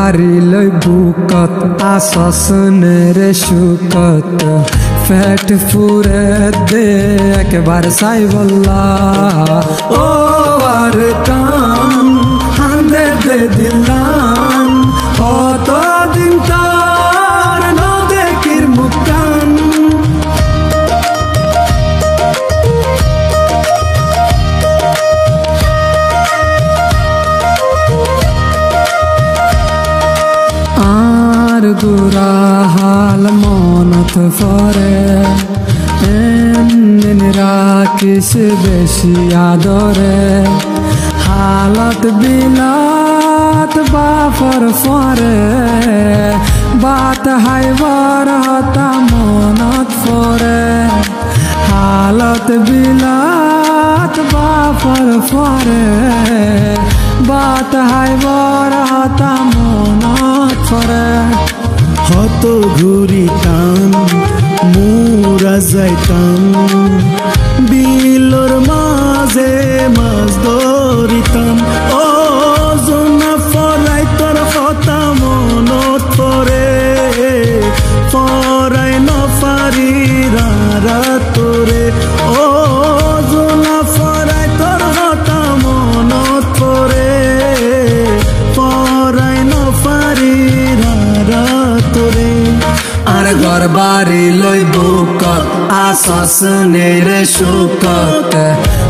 বাড়ি লই বুকত আসস রে সুকত ফেট ফুরে দে একবার সাই বল্লা ও আর কান হান্দে দে দিলাম অত দিন তার নদেকির মুকান আর গুরা হাল মনত ফরে রাখিস বেশি আদরে হালত বিলাত বাফর ফরে বাত হাইবার হতা মনত ফরে হালত বিলাত বাফর ফরে বাত হাইবার হতা মনত ফরে হত ঘুরিতাম মুরা যাইতাম বিলর মাঝে মাছ ধরিতাম ও জনা ফরাই তোর কথা মনত পরে ফরাই নফারি তোরে ও জনা ফরাই তোর কথা মনত পরে ফরাই নফারি তোরে আর ঘর বাড়ি লই বুকত আসস রে সুকত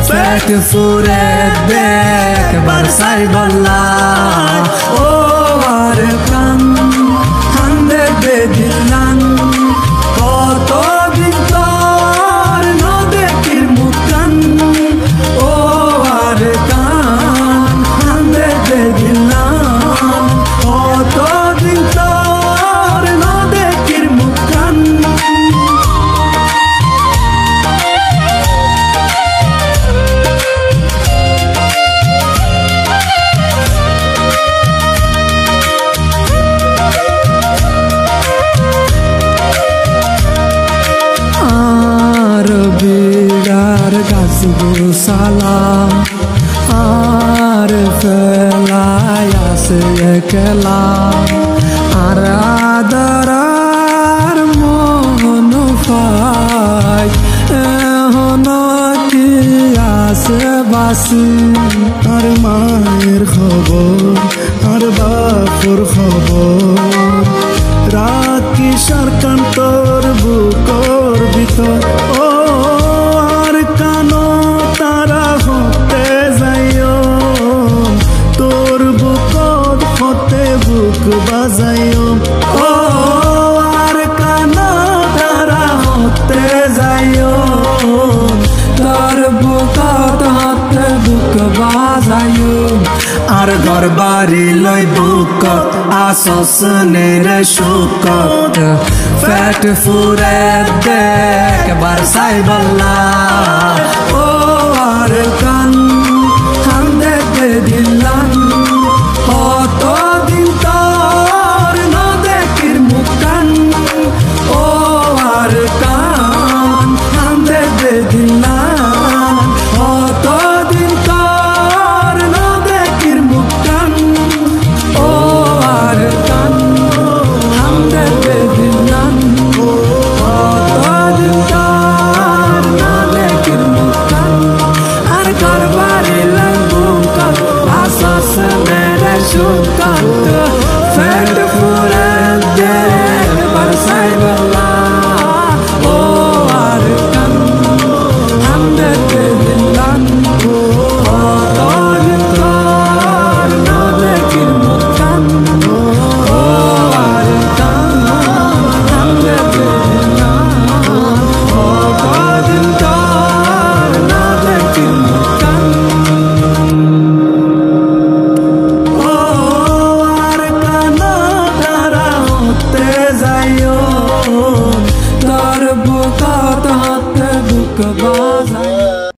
পেট ফুরে দেখ বারসাই বল্লা ও আর কান হান্দে দে দিলাম কত দিন তোর নদেকির মুকান ও আর কান হান্দে দে দিলাম কত দিন তোর নদেকির মুকান আর বিড়ার গাছ সালাম আর ফেলাই আসে একলা আর আদরার মন পাই এখন কি আসে বাসি আর মায়ের খবর আর বাপুর খবর রাত কি সারকান্তর বুকর ভিতর ও আর কানো তারা হতে যাইও তোর বুকর হতে বুক বাজাইও ও আর কানো তারা হতে যাইও তোর বুকত হতে বুক বাজাইও আর ঘর বাড়ি লই বুকত আসস রে সুকত পেট ফুরে দেখ বারসাই বল্লা